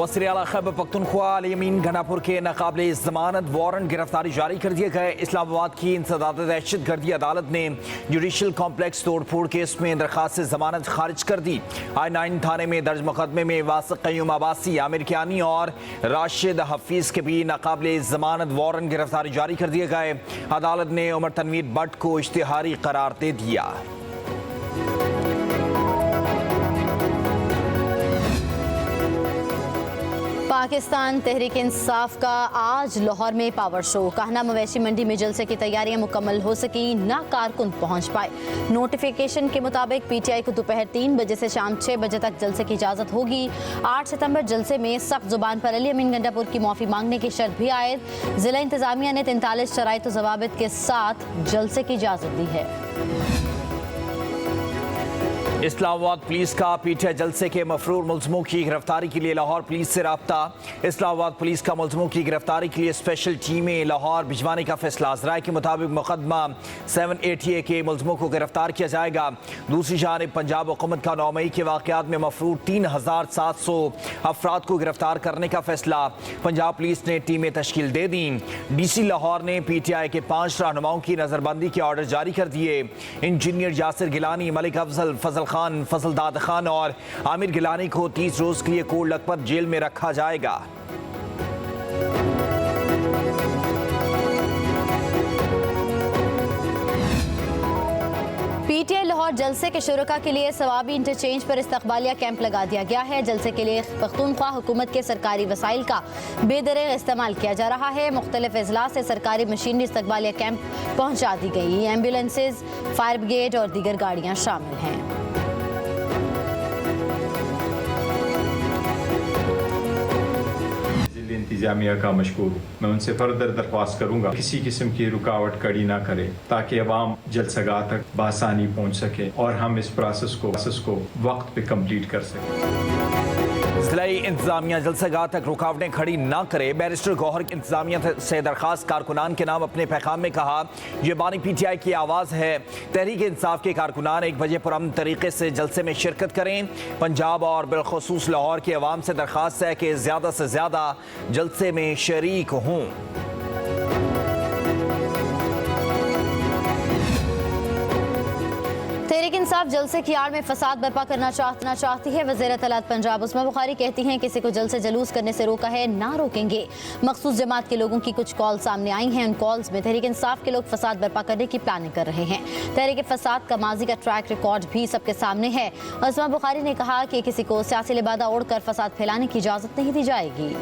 वज़ीर आला खैबर पख्तूनख्वा अली अमीन गंडापुर के नाकाबिले ज़मानत वारंट गिरफ्तारी जारी कर दिए गए। इस्लामाबाद की इंसदाद दहशतगर्दी अदालत ने जुडिशल कॉम्प्लेक्स तोड़फोड़ केस में दरखास्त से ज़मानत खारिज कर दी। I9 थाने में दर्ज मुकदमे में वासिक क़य्यूम अब्बासी, आमिर कियानी और राशिद हफीज़ के भी नाकाबिले ज़मानत वारंट गिरफ्तारी जारी कर दिए गए। अदालत ने उमर तनवीर भट्ट को इश्तिहारी करार दे दिया। पाकिस्तान तहरीक इंसाफ का आज लाहौर में पावर शो। कहना मवेशी मंडी में जलसे की तैयारियां मुकम्मल हो सकी, ना कारकुन पहुंच पाए। नोटिफिकेशन के मुताबिक पीटीआई को दोपहर 3 बजे से शाम 6 बजे तक जलसे की इजाज़त होगी। 8 सितंबर जलसे में सख्त जुबान पर अली अमीन गंडापुर की माफ़ी मांगने की शर्त भी आयद। जिला इंतजामिया ने 43 शराइत व ज़वाबित के साथ जलसे की इजाज़त दी है। इस्लामाबाद पुलिस का पीटीआई जलसे के मफरूर मुल्ज़िमों की गिरफ्तारी के लिए लाहौर पुलिस से राब्ता। इस्लामाबाद पुलिस का मुल्ज़िमों की गिरफ्तारी के लिए स्पेशल टीमें लाहौर भिजवाने का फैसला। ज़राए के मुताबिक मुकदमा 780A के मुल्ज़िमों को गिरफ्तार किया जाएगा। दूसरी जानिब पंजाब हुकूमत का 9 मई के वाक़यात में मफरूर 3700 अफराद को गिरफ्तार करने का फैसला। पंजाब पुलिस ने टीमें तश्कील दे दी। DC लाहौर ने पीटीआई के 5 रहनुमाओं की नज़रबंदी के ऑर्डर जारी कर दिए। इंजीनियर यासिर गिलानी, मलिक अफजल, फजल खान, फजल दाद खान और आमिर गिलानी को 30 रोज के लिए कोर्ट लखपत जेल में रखा जाएगा। पीटीआई लाहौर जलसे के शुरका के लिए सवाबी इंटरचेंज पर इस्तकबालिया कैंप लगा दिया गया है। जलसे के लिए पख्तूनख्वा हुकूमत के सरकारी वसाइल का बेदरेग इस्तेमाल किया जा रहा है। मुख्तलिफ अजला से सरकारी मशीनरी इस्तकबालिया कैंप पहुंचा दी गई। एम्बुलेंसेज, फायर ब्रिगेड और दीगर गाड़ियां शामिल हैं। इंतजामिया का मशकूर हूँ। मैं उनसे फर्दर दरख्वास्त करूँगा किसी किस्म की रुकावट खड़ी ना करे ताकि अवाम जलसगाह तक बासानी पहुँच सके और हम इस प्रोसेस को वक्त पे कंप्लीट कर सकें। ज़िलाई इंतजामिया जलसगाह तक रुकावटें खड़ी ना करे। बैरिस्टर गौहर इंतजामिया से दरखास्त कारकुनान के नाम अपने पैगाम में कहा, ये बानी पीटीआई की आवाज़ है। तहरीक इंसाफ के कारकुनान 1 बजे पुरअमन तरीके से जलसे में शिरकत करें। पंजाब और बिलखुसूस लाहौर की आवाम से दरखास्त है कि ज़्यादा से ज़्यादा जलसे में शरीक हों। तहरीक इंसाफ जलसे की आड़ में फसाद बर्पा करना चाहती है। वज़ीर इत्तलात पंजाब उस्मा बुखारी कहती हैं किसी को जलसे जलूस करने से रोका है, ना रोकेंगे। मखसूस जमात के लोगों की कुछ कॉल सामने आई हैं। उन कॉल्स में तहरीक इंसाफ के लोग फसाद बर्पा करने की प्लानिंग कर रहे हैं। तहरीक फसाद का माजी का ट्रैक रिकॉर्ड भी सबके सामने है। उस्मा बुखारी ने कहा कि किसी को सियासी लिबादा ओढ़कर फसाद फैलाने की इजाज़त नहीं दी जाएगी।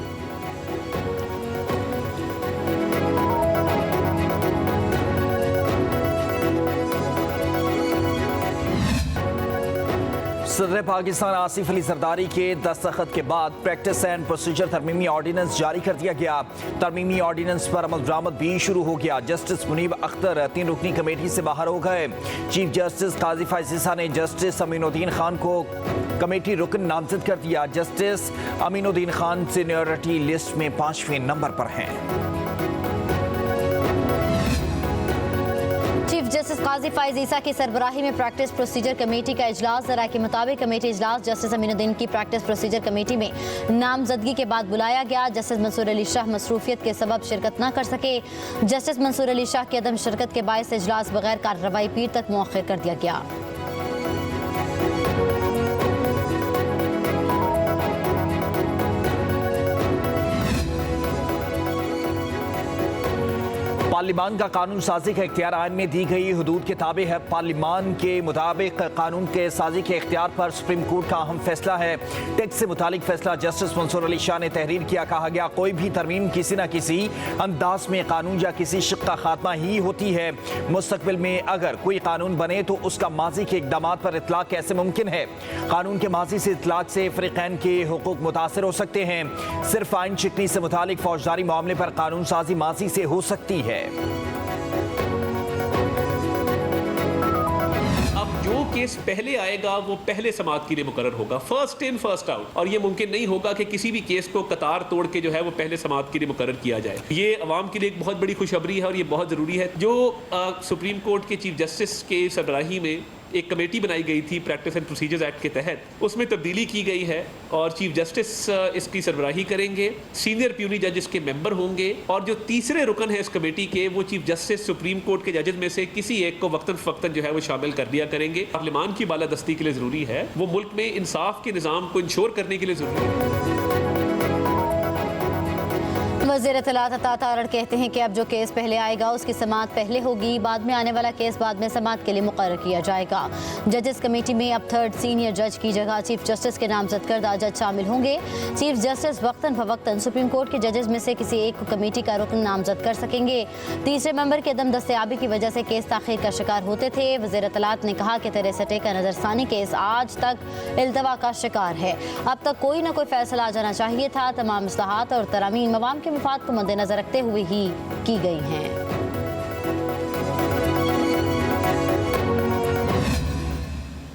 सदर पाकिस्तान आसिफ अली जरदारी के दस्तखत के बाद प्रैक्टिस एंड प्रोसीजर तरमीमी ऑर्डिनेंस जारी कर दिया गया। तरमीमी ऑर्डिनेंस पर अमल दरामद भी शुरू हो गया। जस्टिस मुनीब अख्तर 3 रुकनी कमेटी से बाहर हो गए। चीफ जस्टिस काजी फायज़ ने जस्टिस अमीनुद्दीन खान को कमेटी रुकन नामजद कर दिया। Justice Aminuddin Khan seniority list में 5वें नंबर पर हैं। चीफ जस्टिस काजी फायज़ ईसा की सरबराही में प्रैक्टिस प्रोसीजर कमेटी का इजलास। ज़राए के मुताबिक कमेटी इजलास जस्टिस अमीनुद्दीन की प्रैक्टिस प्रोसीजर कमेटी में नामजदगी के बाद बुलाया गया। जस्टिस मंसूर अली शाह मसरूफियत के सबब शिरकत न कर सके। जस्टिस मंसूर अली शाह की अदम शिरकत के बायस इजलास बगैर कार्रवाई पीर तक मुअख्खर कर दिया गया। पार्लिमान का कानून साजी का इख्तियार आइन में दी गई हुदूद के ताबे है। पार्लिमान के मुताबिक कानून के साजी के इख्तियार पर सुप्रीम कोर्ट का अहम फैसला है। टैक्स से मुतालिक फैसला जस्टिस मंसूर अली शाह ने तहरीर किया। कहा गया कोई भी तरमीम किसी न किसी अंदाज में कानून या किसी शिक का खात्मा ही होती है। मुस्तकबिल में अगर कोई कानून बने तो उसका माजी के इकदाम पर इतलाक कैसे मुमकिन है। कानून के माजी से इतलाक से फ़रीक़ैन के हुकूक मुतासर हो सकते हैं। सिर्फ आइन शिकनी से मुतालिक फौजदारी मामले पर कानून साजी माजी से हो सकती है। जो केस पहले आएगा वो पहले समाअत के लिए मुकर्रर होगा, फर्स्ट इन फर्स्ट आउट। और ये मुमकिन नहीं होगा कि किसी भी केस को कतार तोड़ के जो है वो पहले समाअत के लिए मुकर्रर किया जाए। ये अवाम के लिए एक बहुत बड़ी खुशखबरी है और ये बहुत ज़रूरी है। जो सुप्रीम कोर्ट के चीफ जस्टिस के सरबराही में एक कमेटी बनाई गई थी प्रैक्टिस एंड प्रोसीजर्स एक्ट के तहत, उसमें तब्दीली की गई है और चीफ जस्टिस इसकी सरबराही करेंगे, सीनियर प्यूनी जज इसके मेंबर होंगे और जो तीसरे रुकन है इस कमेटी के वो चीफ जस्टिस सुप्रीम कोर्ट के जजेस में से किसी एक को वक्तन फवक्तन जो है वो शामिल कर दिया करेंगे। पार्लियामान की बालादस्ती के लिए जरूरी है, वो मुल्क में इंसाफ के निज़ाम को इंश्योर करने के लिए जरूरी है। वज़ीर इत्तलात अता तारड़ कहते हैं कि अब जो केस पहले आएगा उसकी समाअत पहले होगी, बाद में आने वाला केस बाद में समाअत के लिए मुकर्रर किया जाएगा। जजेस कमेटी में अब थर्ड सीनियर जज की जगह चीफ जस्टिस के नामजद करदा जज शामिल होंगे। चीफ जस्टिस वक्तन फवक्तन सुप्रीम कोर्ट के जजेस में से किसी एक को कमेटी का रुकन नामजद कर सकेंगे। तीसरे मेंबर के अदम दस्तयाबी की वजह से केस ताखीर का शिकार होते थे। वज़ीर इत्तलात ने कहा कि तेरे सटे का नजरसानी केस आज तक इल्तवा का शिकार है। अब तक कोई ना कोई फैसला आ जाना चाहिए था। तमाम इस्लाहात और तरामीम अवाम के मफाद को मद्देनजर रखते हुए ही की गई हैं।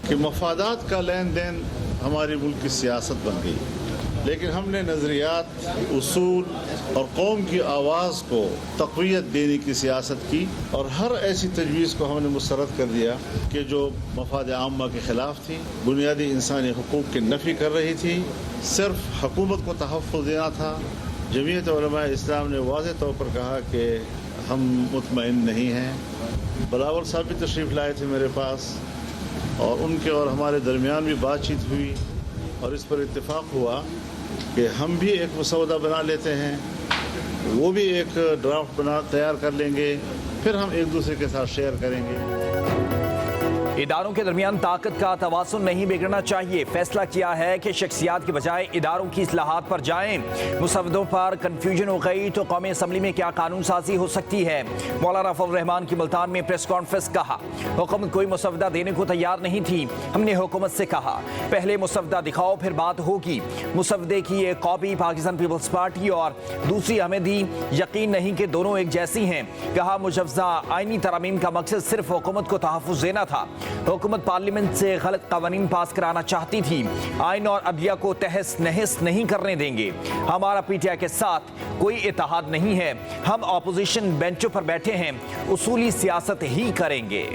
कि मफादात का लेन देन हमारे मुल्क की सियासत बन गई, लेकिन हमने नज़रियात, उसूल और कौम की आवाज़ को तक़वियत देने की सियासत की और हर ऐसी तजवीज़ को हमने मुस्तरद कर दिया कि जो मफाद आम्मा के ख़िलाफ़ थी, बुनियादी इंसानी हुकूक़ की नफ़ी कर रही थी, सिर्फ हुकूमत को तहफ़्फ़ुज़ देना था। जमीयत उलमा इस्लाम ने वाज़ेह तौर पर कहा कि हम मुतमईन नहीं हैं। बिलावल साहब भी तशरीफ़ लाए थे मेरे पास और उनके और हमारे दरमियान भी बातचीत हुई और इस पर इत्तेफाक हुआ कि हम भी एक मसौदा बना लेते हैं, वो भी एक ड्राफ्ट तैयार कर लेंगे, फिर हम एक दूसरे के साथ शेयर करेंगे। इदारों के दरमियान ताकत का तवाज़ुन नहीं बिगड़ना चाहिए। फैसला किया है कि शख्सियात के बजाय इदारों की इस्लाहात पर जाएं। मुसवदों पर कन्फ्यूजन हो गई तो कौमी असम्बली में क्या कानून साजी हो सकती है। मौलाना फजल रहमान की मुल्तान में प्रेस कॉन्फ्रेंस कहा, हुकूमत कोई मुसवदा देने को तैयार नहीं थी। हमने हुकूमत से कहा पहले मुसवदा दिखाओ फिर बात होगी। मुसवदे की एक कॉपी पाकिस्तान पीपल्स पार्टी और दूसरी हमें दी, यकीन नहीं कि दोनों एक जैसी हैं। कहा मुजव्वज़ा आईनी तरमीम का मकसद सिर्फ हुकूमत को तहफ़्फ़ुज़ देना था। हुकूमत पार्लियामेंट से गलत कानून पास कराना चाहती थी। आइन और अदलिया को तहस नहस नहीं करने देंगे। हमारा पीटीआई के साथ कोई इत्तेहाद नहीं है। हम ऑपोजिशन बेंचों पर बैठे हैं, उसूली सियासत ही करेंगे।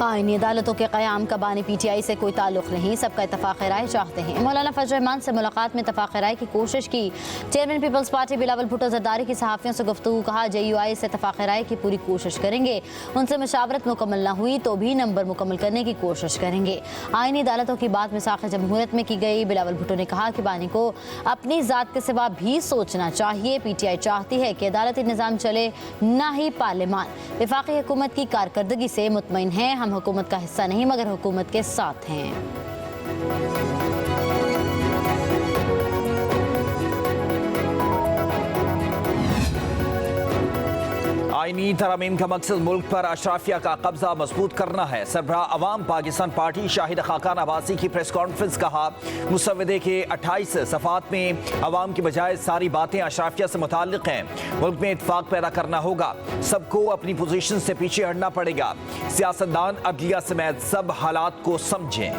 आईनी अदालतों के क़याम का बानी पीटीआई से कोई ताल्लुक़ नहीं, सबका इत्तफ़ाक़ राय चाहते हैं। मौलाना फजल रहमान से मुलाकात में इत्तफ़ाक़ राय की कोशिश की। चेयरमैन पीपल्स पार्टी बिलावल भुट्टो ज़रदारी की सहाफ़ियों से गुफ्तगू, कहा JUI से इत्तफ़ाक़ राय की पूरी कोशिश करेंगे। उनसे मशावरत मुकम्मल न हुई तो भी नंबर मुकम्मल करने की कोशिश करेंगे। आईनी अदालतों की बात मिसाक़ जमहूरियत में की गई। बिलावल भुट्टो ने कहा कि बानी को अपनी ज़ात के सिवा भी सोचना चाहिए। पीटीआई चाहती है कि अदालती निज़ाम चले, न ही पार्लियामान। वफाकी हुकूमत की कारकर्दगी से मुतमईन हैं। हम हुकूमत का हिस्सा नहीं मगर हुकूमत के साथ हैं। आईनी तरमीम का मकसद मुल्क पर अशराफिया का कब्जा मजबूत करना है। सरबराह अवाम पाकिस्तान पार्टी शाहिद खाकान अब्बासी की प्रेस कॉन्फ्रेंस, कहा मुसवदे के 28 सफ़ात में अवाम की बजाय सारी बातें अशराफिया से मुताल्लिक़ हैं। मुल्क में इत्तेफाक पैदा करना होगा, सबको अपनी पोजीशन से पीछे हटना पड़ेगा। सियासतदान अदलिया समेत सब हालात को समझें।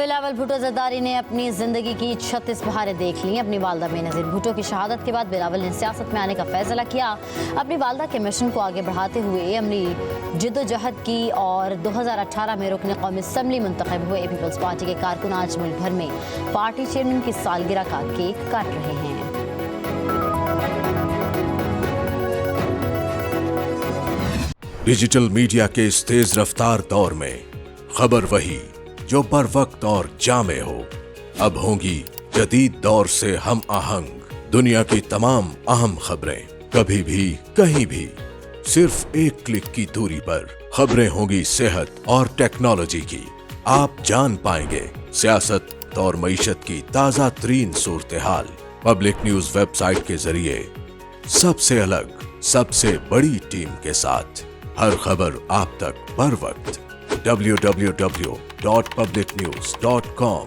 बिलावल भुट्टो ज़रदारी ने अपनी ज़िंदगी की 36 बहारें देख ली। अपनी वालदा बेनज़ीर भुट्टो की शहादत के बाद बिलावल ने सियासत में आने का फैसला किया। अपनी वालदा के मिशन को आगे बढ़ाते हुए अमली जिद्दोजहद की और 2018 में रुकने कौमी असम्बली मुंतखब हुए। पीपल्स पार्टी के कारकुन आज मुल्क भर में पार्टी चेयरमैन की सालगिरह का केक काट रहे हैं। डिजिटल मीडिया के इस तेज रफ्तार दौर में खबर वही जो बर वक्त और जामे हो। अब होंगी जदीद दौर से हम आहंग दुनिया की तमाम अहम खबरें, कभी भी कहीं भी, सिर्फ एक क्लिक की दूरी पर। खबरें होंगी सेहत और टेक्नोलॉजी की। आप जान पाएंगे सियासत और मईशत की ताजा तरीन सूरत हाल। पब्लिक न्यूज वेबसाइट के जरिए सबसे अलग, सबसे बड़ी टीम के साथ हर खबर आप तक बर वक्त। www.publicnews.com